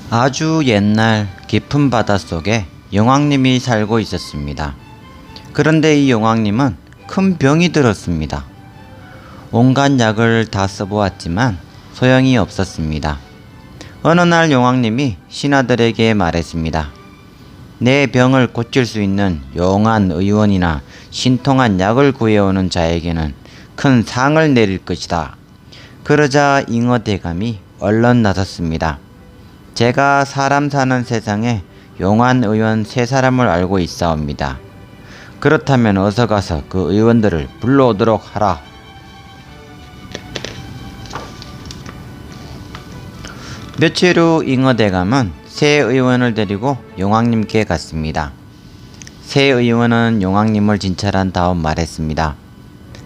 아주 옛날 깊은 바닷속에 용왕님이 살고 있었습니다. 그런데 이 용왕님은 큰 병이 들었습니다. 온갖 약을 다 써보았지만 소용이 없었습니다. 어느 날 용왕님이 신하들에게 말했습니다. 내 병을 고칠 수 있는 용한 의원이나 신통한 약을 구해오는 자에게는 큰 상을 내릴 것이다. 그러자 잉어대감이 얼른 나섰습니다. 제가 사람 사는 세상에 용한 의원 3사람을 알고 있사옵니다. 그렇다면 어서 가서 그 의원들을 불러오도록 하라. 며칠 후 잉어대감은 새 의원을 데리고 용왕님께 갔습니다. 새 의원은 용왕님을 진찰한 다음 말했습니다.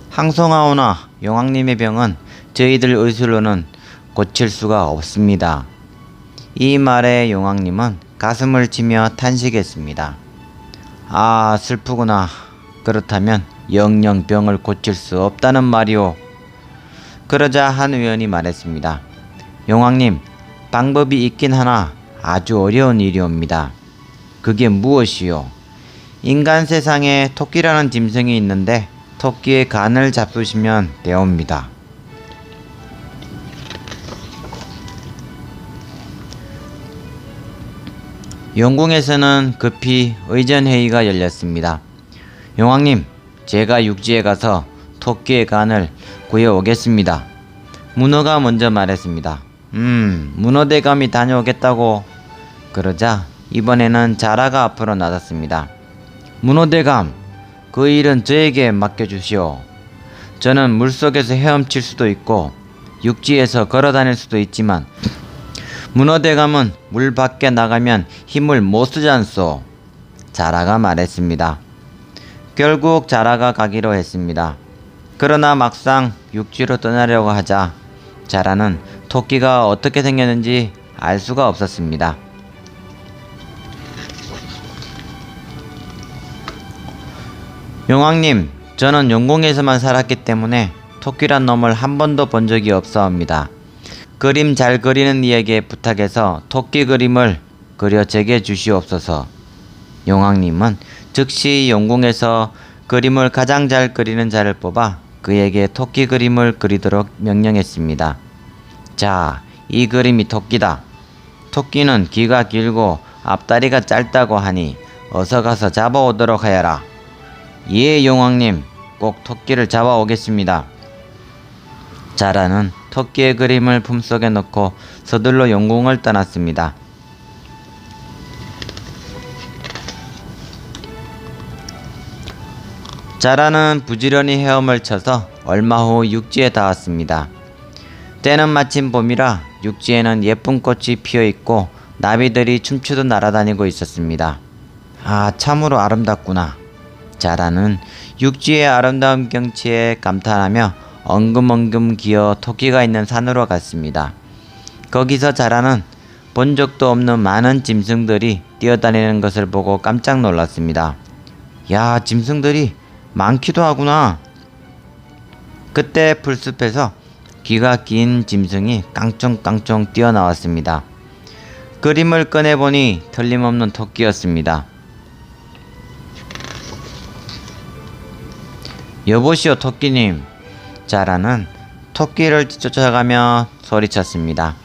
항송하오나 용왕님의 병은 저희들 의술로는 고칠 수가 없습니다. 이 말에 용왕님은 가슴을 치며 탄식했습니다. 아, 슬프구나. 그렇다면 영영 병을 고칠 수 없다는 말이오. 그러자 한 의원이 말했습니다. 용왕님, 방법이 있긴 하나 아주 어려운 일이옵니다. 그게 무엇이요? 인간 세상에 토끼라는 짐승이 있는데 토끼의 간을 잡수시면 되옵니다. 용궁에서는 급히 의전회의가 열렸습니다. 용왕님, 제가 육지에 가서 토끼의 간을 구해오겠습니다. 문어가 먼저 말했습니다. 문어대감이 다녀오겠다고. 그러자 이번에는 자라가 앞으로 나섰습니다. 문어대감, 그 일은 저에게 맡겨주시오. 저는 물속에서 헤엄칠 수도 있고 육지에서 걸어다닐 수도 있지만 문어대감은 물 밖에 나가면 힘을 못 쓰지 않소. 자라가 말했습니다. 결국 자라가 가기로 했습니다. 그러나 막상 육지로 떠나려고 하자 자라는 토끼가 어떻게 생겼는지 알 수가 없었습니다. 용왕님, 저는 용궁에서만 살았기 때문에 토끼란 놈을 한 번도 본 적이 없사옵니다. 그림 잘 그리는 이에게 부탁해서 토끼 그림을 그려 제게 주시옵소서. 용왕님은 즉시 용궁에서 그림을 가장 잘 그리는 자를 뽑아 그에게 토끼 그림을 그리도록 명령했습니다. 자, 이 그림이 토끼다. 토끼는 귀가 길고 앞다리가 짧다고 하니 어서 가서 잡아오도록 하여라. 예, 용왕님, 꼭 토끼를 잡아오겠습니다. 자라는 토끼의 그림을 품속에 넣고 서둘러 용궁을 떠났습니다. 자라는 부지런히 헤엄을 쳐서 얼마 후 육지에 닿았습니다. 때는 마침 봄이라 육지에는 예쁜 꽃이 피어있고 나비들이 춤추듯 날아다니고 있었습니다. 아, 참으로 아름답구나. 자라는 육지의 아름다운 경치에 감탄하며 엉금엉금 기어 토끼가 있는 산으로 갔습니다. 거기서 자라는 본 적도 없는 많은 짐승들이 뛰어다니는 것을 보고 깜짝 놀랐습니다. 야, 짐승들이 많기도 하구나. 그때 풀숲에서 귀가 긴 짐승이 깡총깡총 뛰어나왔습니다. 그림을 꺼내보니 틀림없는 토끼였습니다. 여보시오, 토끼님. 자라는 토끼를 쫓아가며 소리쳤습니다.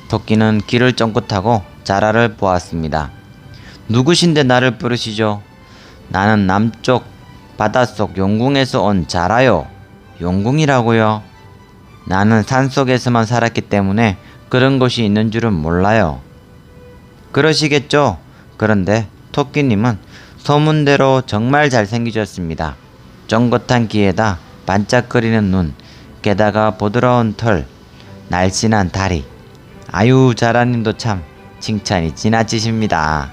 토끼는 귀를 쫑긋하고 자라를 보았습니다. 누구신데 나를 부르시죠? 나는 남쪽 바닷속 용궁에서 온 자라요. 용궁이라고요? 나는 산속에서만 살았기 때문에 그런 곳이 있는 줄은 몰라요. 그러시겠죠? 그런데 토끼님은 소문대로 정말 잘생기셨습니다. 쫑긋한 귀에다 반짝거리는 눈, 게다가 부드러운 털, 날씬한 다리. 아유, 자라님도 참 칭찬이 지나치십니다.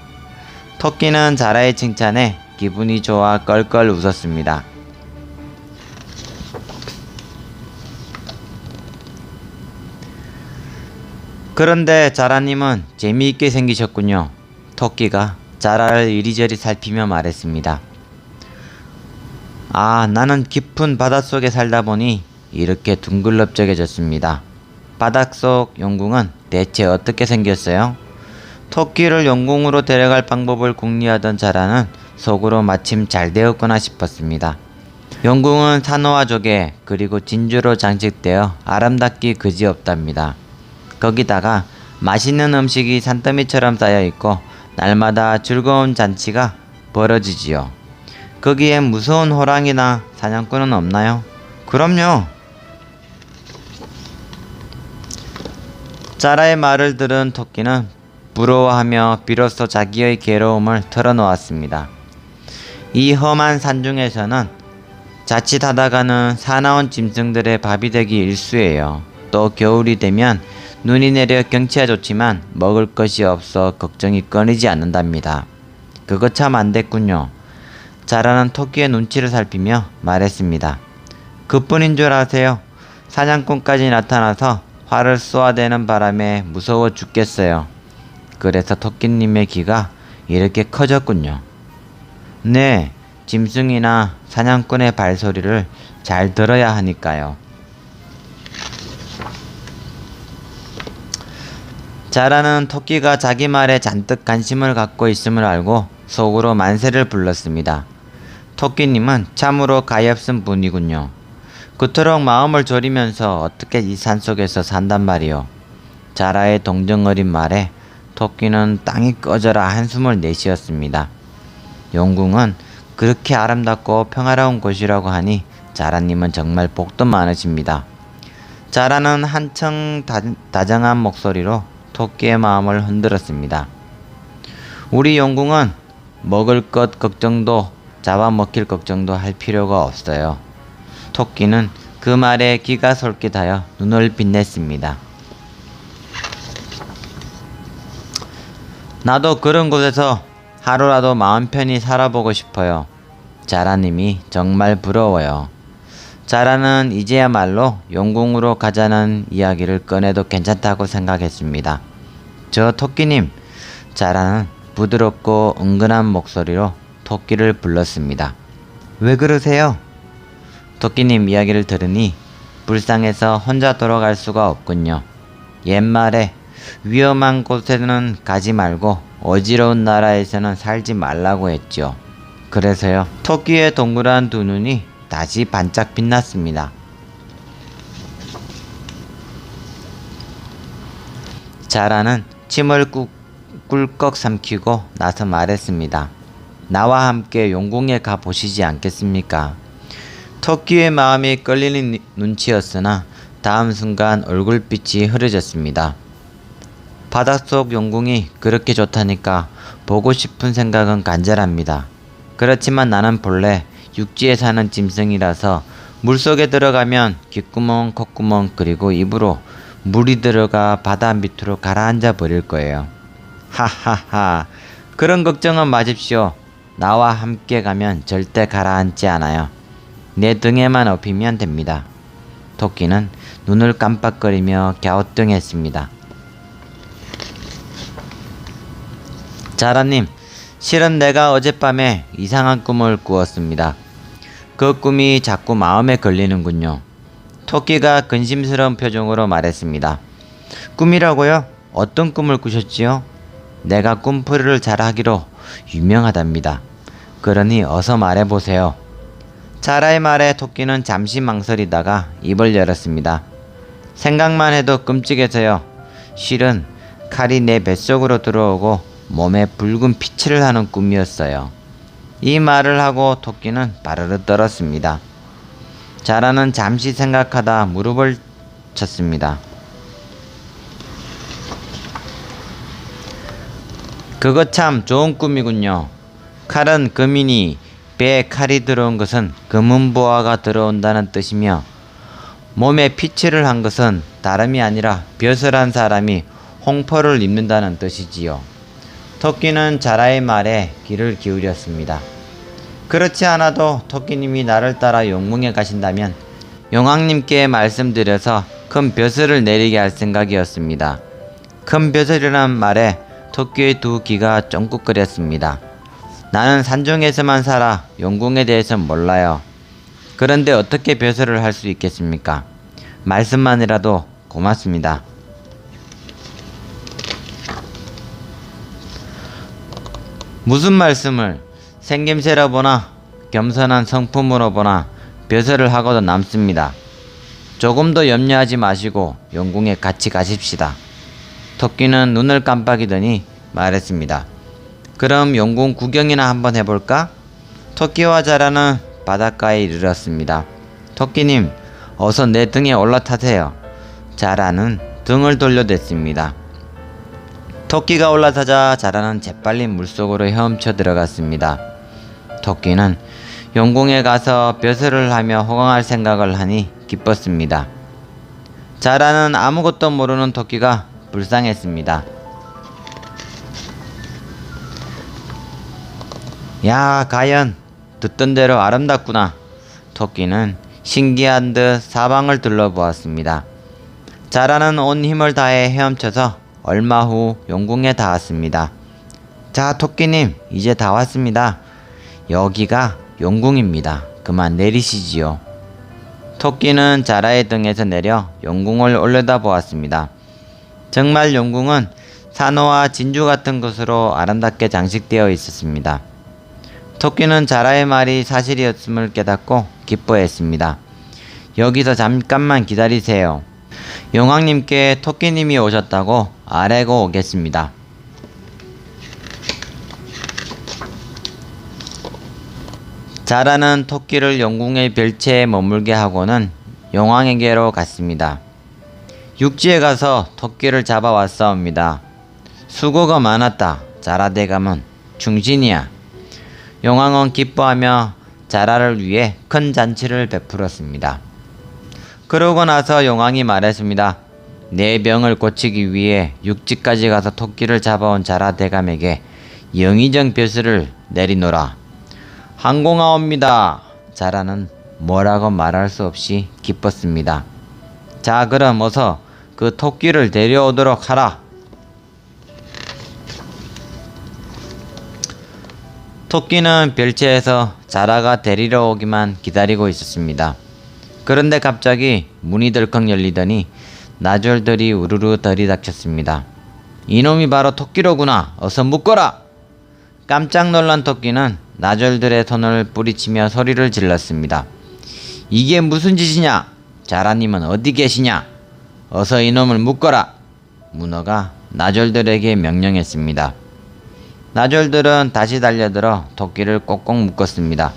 토끼는 자라의 칭찬에 기분이 좋아 껄껄 웃었습니다. 그런데 자라님은 재미있게 생기셨군요. 토끼가 자라를 이리저리 살피며 말했습니다. 아, 나는 깊은 바닷속에 살다 보니 이렇게 둥글럽적해졌습니다. 바닷속 용궁은 대체 어떻게 생겼어요? 토끼를 용궁으로 데려갈 방법을 궁리하던 자라는 속으로 마침 잘 되었구나 싶었습니다. 용궁은 산호와 조개 그리고 진주로 장식되어 아름답기 그지없답니다. 거기다가 맛있는 음식이 산더미처럼 쌓여있고 날마다 즐거운 잔치가 벌어지지요. 거기에 무서운 호랑이나 사냥꾼은 없나요? 그럼요. 자라의 말을 들은 토끼는 부러워하며 비로소 자기의 괴로움을 털어놓았습니다. 이 험한 산중에서는 자칫하다가는 사나운 짐승들의 밥이 되기 일쑤예요. 또 겨울이 되면 눈이 내려 경치가 좋지만 먹을 것이 없어 걱정이 끊이지 않는답니다. 그거 참 안됐군요. 자라는 토끼의 눈치를 살피며 말했습니다. 그뿐인 줄 아세요? 사냥꾼까지 나타나서 활을 쏘아대는 바람에 무서워 죽겠어요. 그래서 토끼님의 귀가 이렇게 커졌군요. 네, 짐승이나 사냥꾼의 발소리를 잘 들어야 하니까요. 자라는 토끼가 자기 말에 잔뜩 관심을 갖고 있음을 알고 속으로 만세를 불렀습니다. 토끼님은 참으로 가엾은 분이군요. 그토록 마음을 졸이면서 어떻게 이 산속에서 산단 말이요. 자라의 동정어린 말에 토끼는 땅이 꺼져라 한숨을 내쉬었습니다. 용궁은 그렇게 아름답고 평화로운 곳이라고 하니 자라님은 정말 복도 많으십니다. 자라는 한층 다정한 목소리로 토끼의 마음을 흔들었습니다. 우리 용궁은 먹을 것 걱정도 잡아먹힐 걱정도 할 필요가 없어요. 토끼는 그 말에 귀가 솔깃하여 눈을 빛냈습니다. 나도 그런 곳에서 하루라도 마음 편히 살아보고 싶어요. 자라님이 정말 부러워요. 자라는 이제야말로 용궁으로 가자는 이야기를 꺼내도 괜찮다고 생각했습니다. 저 토끼님, 자라는 부드럽고 은근한 목소리로 토끼를 불렀습니다. 왜 그러세요? 토끼님 이야기를 들으니 불쌍해서 혼자 돌아갈 수가 없군요. 옛말에 위험한 곳에는 가지 말고 어지러운 나라에서는 살지 말라고 했죠. 그래서요. 토끼의 동그란 두 눈이 다시 반짝 빛났습니다. 자라는 침을 꿀꺽 삼키고 나서 말했습니다. 나와 함께 용궁에 가 보시지 않겠습니까? 토끼의 마음이 끌리는 눈치였으나 다음 순간 얼굴빛이 흐려졌습니다. 바닷속 용궁이 그렇게 좋다니까 보고 싶은 생각은 간절합니다. 그렇지만 나는 본래 육지에 사는 짐승이라서 물속에 들어가면 귓구멍, 콧구멍 그리고 입으로 물이 들어가 바다 밑으로 가라앉아 버릴 거예요. 하하하, 그런 걱정은 마십시오. 나와 함께 가면 절대 가라앉지 않아요. 내 등에만 업히면 됩니다. 토끼는 눈을 깜빡거리며 갸우뚱했습니다. 자라님, 실은 내가 어젯밤에 이상한 꿈을 꾸었습니다. 그 꿈이 자꾸 마음에 걸리는군요. 토끼가 근심스러운 표정으로 말했습니다. 꿈이라고요? 어떤 꿈을 꾸셨지요? 내가 꿈풀이를 잘하기로 유명하답니다. 그러니 어서 말해보세요. 자라의 말에 토끼는 잠시 망설이다가 입을 열었습니다. 생각만 해도 끔찍해서요. 실은 칼이 내 뱃속으로 들어오고 몸에 붉은 피칠을 하는 꿈이었어요. 이 말을 하고 토끼는 바르르 떨었습니다. 자라는 잠시 생각하다 무릎을 쳤습니다. 그거 참 좋은 꿈이군요. 칼은 금이니 배에 칼이 들어온 것은 금은보화가 들어온다는 뜻이며 몸에 피칠을 한 것은 다름이 아니라 벼슬 한 사람이 홍포를 입는다는 뜻이지요. 토끼는 자라의 말에 귀를 기울였습니다. 그렇지 않아도 토끼님이 나를 따라 용궁에 가신다면 용왕님께 말씀드려서 큰 벼슬을 내리게 할 생각이었습니다. 큰 벼슬이란 말에 토끼의 두 귀가 쫑긋거렸습니다. 나는 산중에서만 살아 용궁에 대해서 몰라요. 그런데 어떻게 벼슬을 할 수 있겠습니까? 말씀만이라도 고맙습니다. 무슨 말씀을 생김새로 보나 겸손한 성품으로 보나 벼슬을 하고도 남습니다. 조금도 염려하지 마시고 용궁에 같이 가십시다. 토끼는 눈을 깜빡이더니 말했습니다. 그럼 용궁 구경이나 한번 해볼까? 토끼와 자라는 바닷가에 이르렀습니다. 토끼님, 어서 내 등에 올라타세요. 자라는 등을 돌려댔습니다. 토끼가 올라타자 자라는 재빨리 물속으로 헤엄쳐 들어갔습니다. 토끼는 용궁에 가서 벼슬을 하며 호강할 생각을 하니 기뻤습니다. 자라는 아무것도 모르는 토끼가 불쌍했습니다. 야, 가연, 듣던 대로 아름답구나. 토끼는 신기한 듯 사방을 둘러보았습니다. 자라는 온 힘을 다해 헤엄쳐서 얼마 후 용궁에 닿았습니다. 자, 토끼님, 이제 다 왔습니다. 여기가 용궁입니다. 그만 내리시지요. 토끼는 자라의 등에서 내려 용궁을 올려다보았습니다. 정말 용궁은 산호와 진주 같은 것으로 아름답게 장식되어 있었습니다. 토끼는 자라의 말이 사실이었음을 깨닫고 기뻐했습니다. 여기서 잠깐만 기다리세요. 용왕님께 토끼님이 오셨다고 아뢰고 오겠습니다. 자라는 토끼를 용궁의 별채에 머물게 하고는 용왕에게로 갔습니다. 육지에 가서 토끼를 잡아왔사옵니다. 수고가 많았다. 자라 대감은 충신이야. 용왕은 기뻐하며 자라를 위해 큰 잔치를 베풀었습니다. 그러고 나서 용왕이 말했습니다. 내 병을 고치기 위해 육지까지 가서 토끼를 잡아온 자라 대감에게 영의정 벼슬을 내리노라. 항공하옵니다. 자라는 뭐라고 말할 수 없이 기뻤습니다. 자, 그럼 어서 그 토끼를 데려오도록 하라. 토끼는 별채에서 자라가 데리러 오기만 기다리고 있었습니다. 그런데 갑자기 문이 덜컥 열리더니 나졸들이 우르르 들이닥쳤습니다. 이놈이 바로 토끼로구나. 어서 묶어라. 깜짝 놀란 토끼는 나졸들의 손을 뿌리치며 소리를 질렀습니다. 이게 무슨 짓이냐? 자라님은 어디 계시냐? 어서 이놈을 묶어라. 문어가 나졸들에게 명령했습니다. 나졸들은 다시 달려들어 토끼를 꼭꼭 묶었습니다.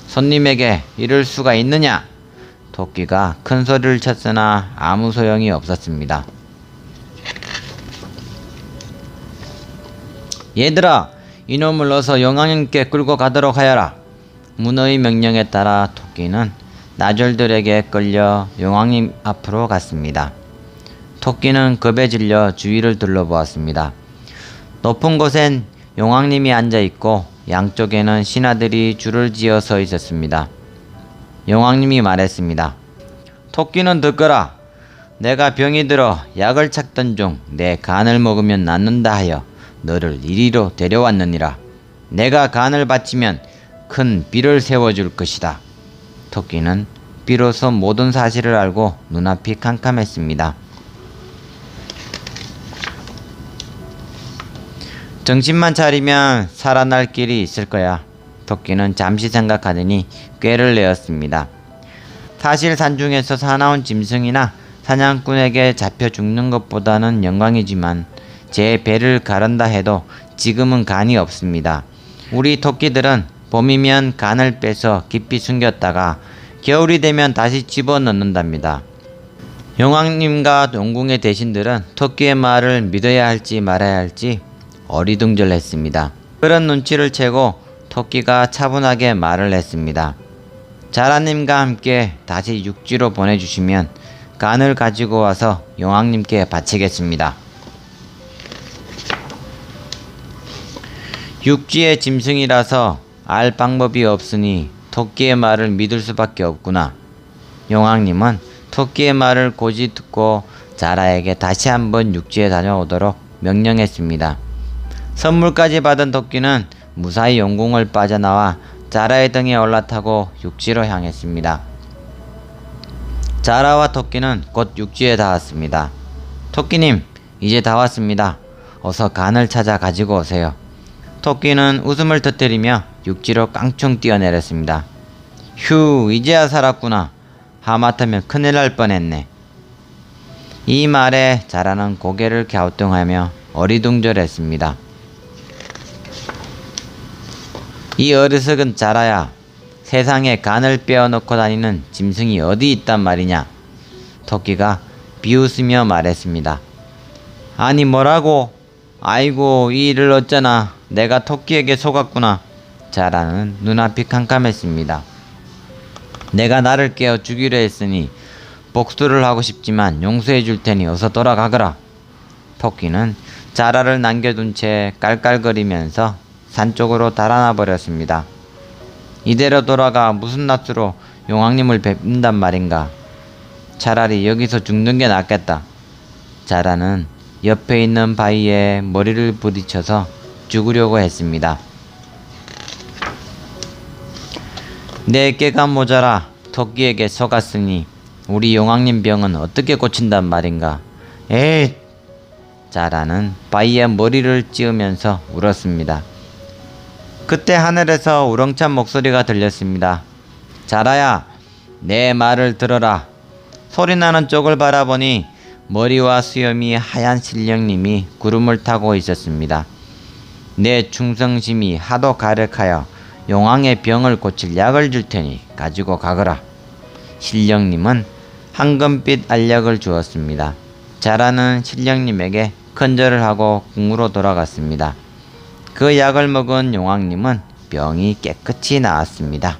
손님에게 이럴 수가 있느냐? 토끼가 큰 소리를 쳤으나 아무 소용이 없었습니다. 얘들아, 이놈을 어서 용왕님께 끌고 가도록 하여라. 문어의 명령에 따라 토끼는 나졸들에게 끌려 용왕님 앞으로 갔습니다. 토끼는 겁에 질려 주위를 둘러보았습니다. 높은 곳엔 용왕님이 앉아있고 양쪽에는 신하들이 줄을 지어 서 있었습니다. 용왕님이 말했습니다. 토끼는 듣거라. 내가 병이 들어 약을 찾던 중 내 간을 먹으면 낫는다 하여 너를 이리로 데려왔느니라. 내가 간을 바치면 큰 비를 세워줄 것이다. 토끼는 비로소 모든 사실을 알고 눈앞이 캄캄했습니다. 정신만 차리면 살아날 길이 있을 거야. 토끼는 잠시 생각하더니 꾀를 내었습니다. 사실 산중에서 사나운 짐승이나 사냥꾼에게 잡혀 죽는 것보다는 영광이지만 제 배를 가른다 해도 지금은 간이 없습니다. 우리 토끼들은 봄이면 간을 빼서 깊이 숨겼다가 겨울이 되면 다시 집어넣는답니다. 용왕님과 용궁의 대신들은 토끼의 말을 믿어야 할지 말아야 할지 어리둥절했습니다. 그런 눈치를 채고 토끼가 차분하게 말을 했습니다. 자라님과 함께 다시 육지로 보내주시면 간을 가지고 와서 용왕님께 바치겠습니다. 육지의 짐승이라서 알 방법이 없으니 토끼의 말을 믿을 수밖에 없구나. 용왕님은 토끼의 말을 고지 듣고 자라에게 다시 한번 육지에 다녀오도록 명령했습니다. 선물까지 받은 토끼는 무사히 용궁을 빠져나와 자라의 등에 올라타고 육지로 향했습니다. 자라와 토끼는 곧 육지에 닿았습니다. 토끼님, 이제 다 왔습니다. 어서 간을 찾아 가지고 오세요. 토끼는 웃음을 터뜨리며 육지로 깡총 뛰어내렸습니다. 휴, 이제야 살았구나. 하마터면 큰일 날 뻔했네. 이 말에 자라는 고개를 갸우뚱하며 어리둥절했습니다. 이 어리석은 자라야, 세상에 간을 빼어놓고 다니는 짐승이 어디 있단 말이냐. 토끼가 비웃으며 말했습니다. 아니 뭐라고? 아이고 이 일을 어쩌나. 내가 토끼에게 속았구나. 자라는 눈앞이 캄캄했습니다. 내가 나를 깨워 죽이려 했으니 복수를 하고 싶지만 용서해 줄 테니 어서 돌아가거라. 토끼는 자라를 남겨둔 채 깔깔거리면서 산 쪽으로 달아나 버렸습니다. 이대로 돌아가 무슨 낯으로 용왕님을 뵙는단 말인가. 차라리 여기서 죽는 게 낫겠다. 자라는 옆에 있는 바위에 머리를 부딪혀서 죽으려고 했습니다. 내 깨가 모자라 토끼에게 속았으니 우리 용왕님 병은 어떻게 고친단 말인가. 에잇! 자라는 바위에 머리를 찧으면서 울었습니다. 그때 하늘에서 우렁찬 목소리가 들렸습니다. 자라야, 내 말을 들어라. 소리나는 쪽을 바라보니 머리와 수염이 하얀 신령님이 구름을 타고 있었습니다. 내 충성심이 하도 가득하여 용왕의 병을 고칠 약을 줄 테니 가지고 가거라. 신령님은 황금빛 알약을 주었습니다. 자라는 신령님에게 큰절을 하고 궁으로 돌아갔습니다. 그 약을 먹은 용왕님은 병이 깨끗이 나았습니다.